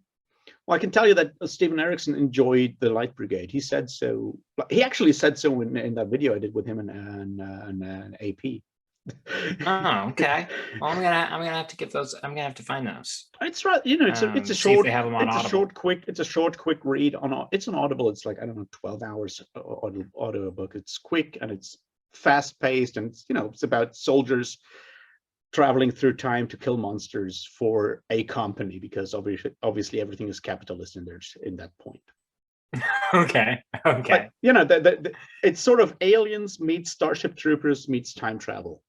Well, I can tell you that Stephen Erickson enjoyed The Light Brigade. He said so. He actually said so in that video I did with him and AP. Oh, okay. Well, I'm gonna have to get those. I'm gonna have to find those. It's right. It's a short. It's a short, quick read on. It's on Audible. It's like, I don't know, 12 hours audio book. It's quick and it's fast paced, and it's about soldiers traveling through time to kill monsters for a company, because obviously everything is capitalist in that point. Okay. But, it's sort of Aliens meets Starship Troopers meets time travel.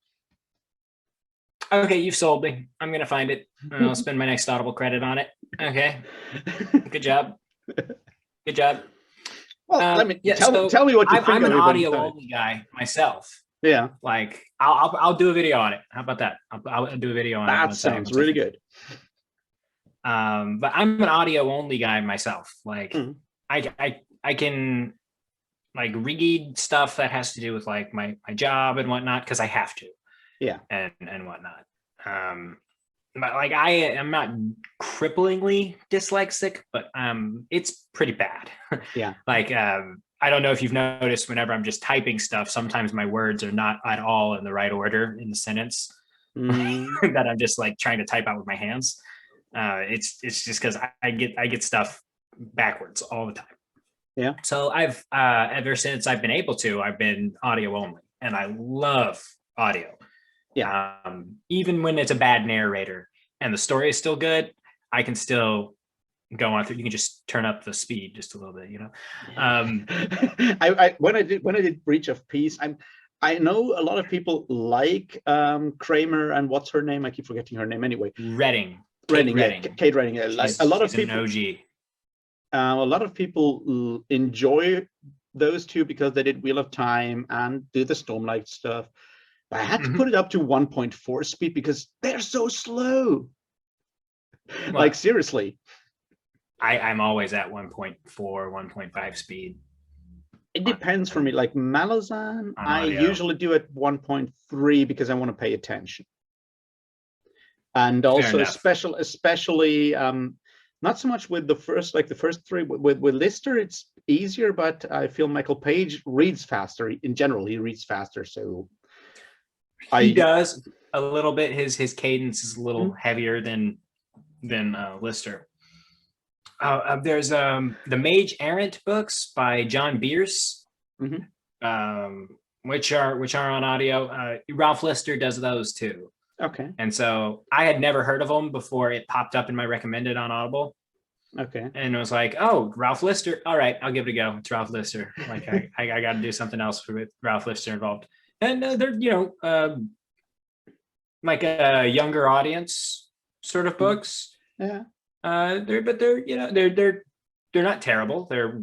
Okay, you've sold me. I'm gonna find it, and I'll spend my next Audible credit on it. Okay. Good job. Good job. Well, tell me what you think. I'm an audio only guy myself. Yeah. Like I'll do a video on it. How about that? I'll do a video on it. That sounds really good. But I'm an audio only guy myself. Like I can like read stuff that has to do with like my job and whatnot, because I have to. Yeah. And whatnot. But like I am not cripplingly dyslexic, but it's pretty bad. Yeah. Like I don't know if you've noticed, whenever I'm just typing stuff, sometimes my words are not at all in the right order in the sentence that I'm just like trying to type out with my hands. It's just because I get stuff backwards all the time. Yeah. So I've ever since I've been able to, I've been audio only, and I love audio. Yeah. Even when it's a bad narrator and the story is still good, I can still go on through. You can just turn up the speed just a little bit, when I did Breach of Peace, I know a lot of people like Kramer and what's her name? I keep forgetting her name anyway. Redding. Kate Redding. Like a lot of people. An OG. A lot of people enjoy those two because they did Wheel of Time and do the Stormlight stuff. But I had to put it up to 1.4 speed because they're so slow. Well, like seriously. I'm always at 1.4, 1.5 speed. It depends for me. Like Malazan, I audio. usually do at 1.3 because I want to pay attention. And also especially not so much with the first three. With Lister, it's easier, but I feel Michael Page reads faster. In general, he reads faster. So he does a little bit. His cadence is a little heavier than Lister. There's the Mage Errant books by John Bierce, which are on audio. Ralph Lister does those too. Okay. And so I had never heard of them before it popped up in my recommended on Audible. Okay. And it was like, oh, Ralph Lister. All right, I'll give it a go. It's Ralph Lister. Like I got to do something else with Ralph Lister involved. And they're like a younger audience sort of books. Yeah. They're not terrible. They're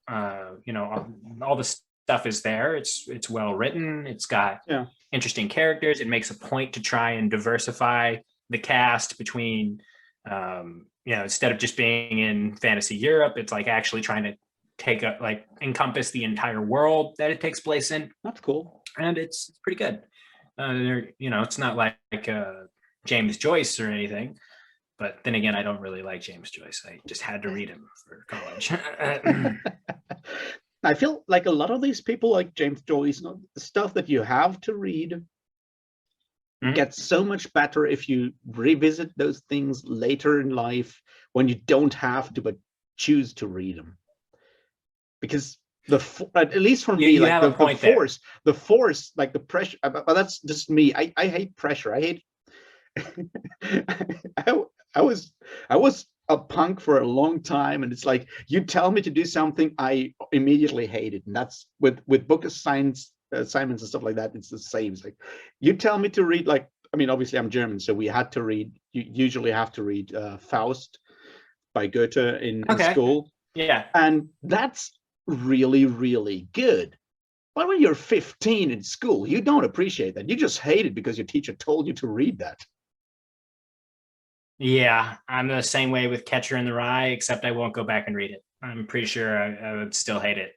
all the stuff is there. It's well written. It's got interesting characters. It makes a point to try and diversify the cast between instead of just being in fantasy Europe, it's like actually trying to encompass the entire world that it takes place in. That's cool. And it's pretty good. It's not like James Joyce or anything. But then again, I don't really like James Joyce. I just had to read him for college. I feel like a lot of these people like James Joyce, the stuff that you have to read gets so much better if you revisit those things later in life when you don't have to but choose to read them. Because at least for me, like the force, like the pressure, but that's just me. I hate pressure. I hate I was a punk for a long time, and it's like you tell me to do something, I immediately hate it. And that's with book assignments and stuff like that. It's the same. It's like you tell me to read, obviously I'm German, so we had to read. You usually have to read Faust by Goethe in school. Yeah, and that's really, really good. But when you're 15 in school, you don't appreciate that. You just hate it because your teacher told you to read that. Yeah, I'm the same way with Catcher in the Rye, except I won't go back and read it. I'm pretty sure I would still hate it,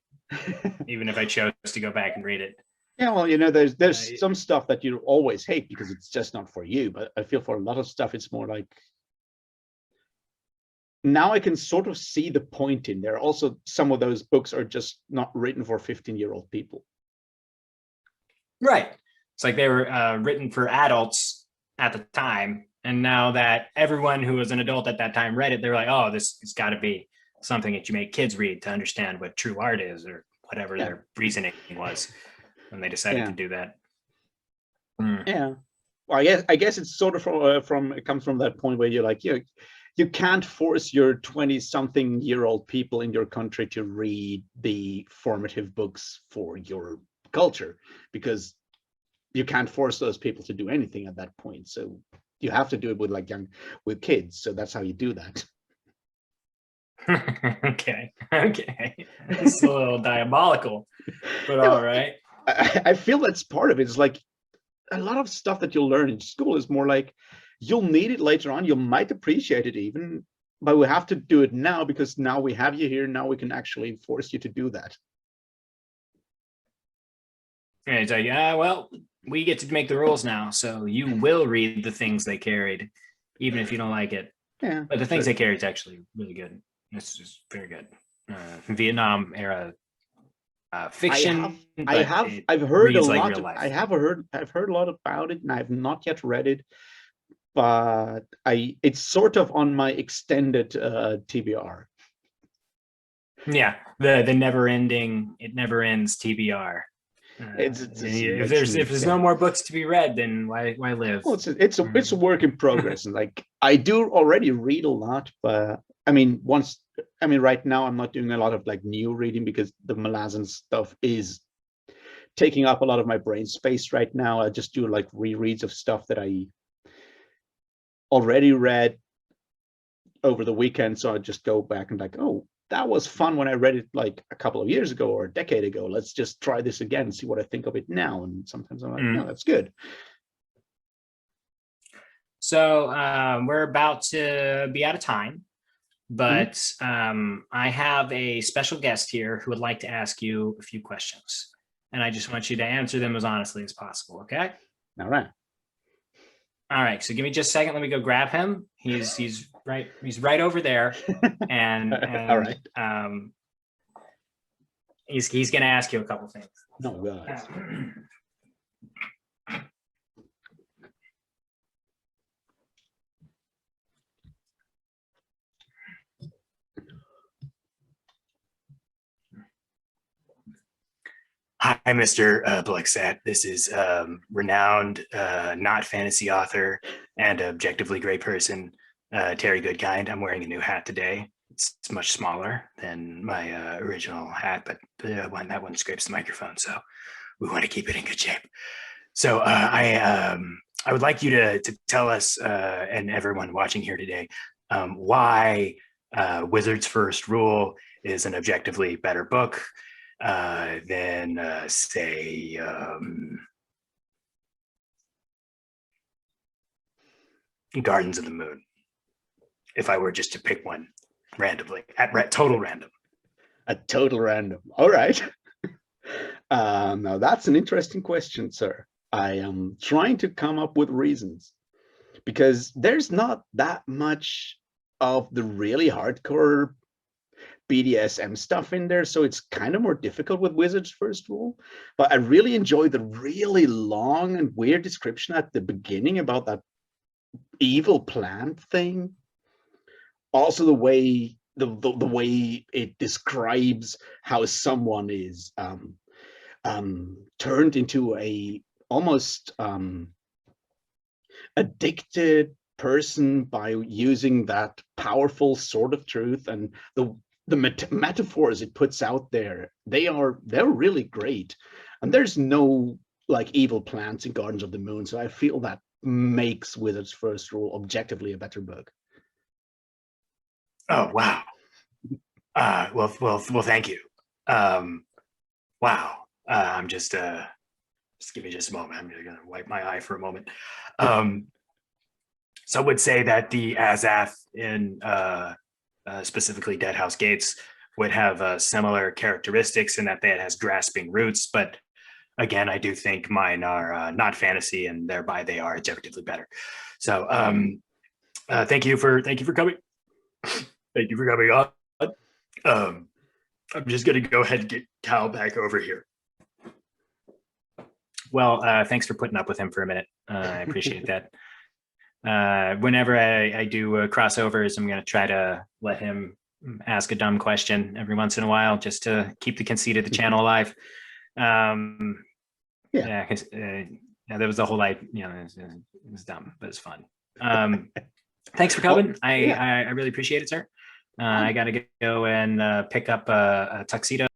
even if I chose to go back and read it. Yeah, well, there's some stuff that you always hate because it's just not for you. But I feel for a lot of stuff, it's more like now I can sort of see the point in there. Also, some of those books are just not written for 15-year-old people. Right. It's like they were written for adults at the time. And now that everyone who was an adult at that time read it, they're like, oh, this has got to be something that you make kids read to understand what true art is, or whatever their reasoning was when they decided to do that. Yeah. Well, I guess it's sort of it comes from that point where you're like, you can't force your 20-something-year-old people in your country to read the formative books for your culture, because you can't force those people to do anything at that point. So you have to do it with kids. So that's how you do that. Okay. It's a little diabolical, but all right. I feel that's part of it. It's like a lot of stuff that you'll learn in school is more like you'll need it later on. You might appreciate it even, but we have to do it now because now we have you here. Now we can actually force you to do that. And it's like, well, we get to make the rules now, so you will read the things they carried, even if you don't like it. Yeah, but the things they carried is actually really good. It's just very good. Vietnam era fiction. I've heard a lot. I've heard a lot about it, and I've not yet read it. But it's sort of on my extended TBR. Yeah, the never ending, it never ends TBR. If there's no more books to be read, then why live? Well, it's a work in progress, and like I do already read a lot, but right now I'm not doing a lot of like new reading because the Malazan stuff is taking up a lot of my brain space right now. I just do like rereads of stuff that I already read over the weekend, so I just go back and like, oh, that was fun when I read it like a couple of years ago or a decade ago. Let's just try this again and see what I think of it now. And sometimes I'm like, no, that's good. So we're about to be out of time, but I have a special guest here who would like to ask you a few questions. And I just want you to answer them as honestly as possible, okay? All right. All right, so give me just a second. Let me go grab him. He's right over there, and all right. He's going to ask you a couple things. No, God. Hi, Mr. Blexat. This is renowned not fantasy author and objectively great person, Terry Goodkind. I'm wearing a new hat today. It's much smaller than my original hat, but that one scrapes the microphone, so we want to keep it in good shape. So I would like you to tell us and everyone watching here today why Wizard's First Rule is an objectively better book than say Gardens of the Moon, if I were just to pick one randomly at total random. A total random. All right. Now that's an interesting question, sir. I am trying to come up with reasons because there's not that much of the really hardcore BDSM stuff in there, so it's kind of more difficult with Wizard's First Rule. But I really enjoy the really long and weird description at the beginning about that evil plant thing. Also, the way the way it describes how someone is turned into a almost addicted person by using that powerful sword of truth, and the metaphors it puts out there, they're really great. And there's no like evil plants in Gardens of the Moon, so I feel that makes Wizard's First Rule objectively a better book. Oh wow. Well, thank you. Wow. I'm just give me just a moment. I'm gonna wipe my eye for a moment. So I would say that the Azath in specifically Deadhouse Gates would have similar characteristics in that it has grasping roots, but again, I do think mine are not fantasy, and thereby they are objectively better. So thank you for coming. Thank you for coming on. I'm just going to go ahead and get Cal back over here. Well, thanks for putting up with him for a minute. I appreciate that. Whenever I do crossovers, I'm going to try to let him ask a dumb question every once in a while, just to keep the conceit of the channel alive. Yeah, there was the whole it was dumb, but it's fun. Thanks for coming. I really appreciate it, sir. I got to go and pick up a tuxedo.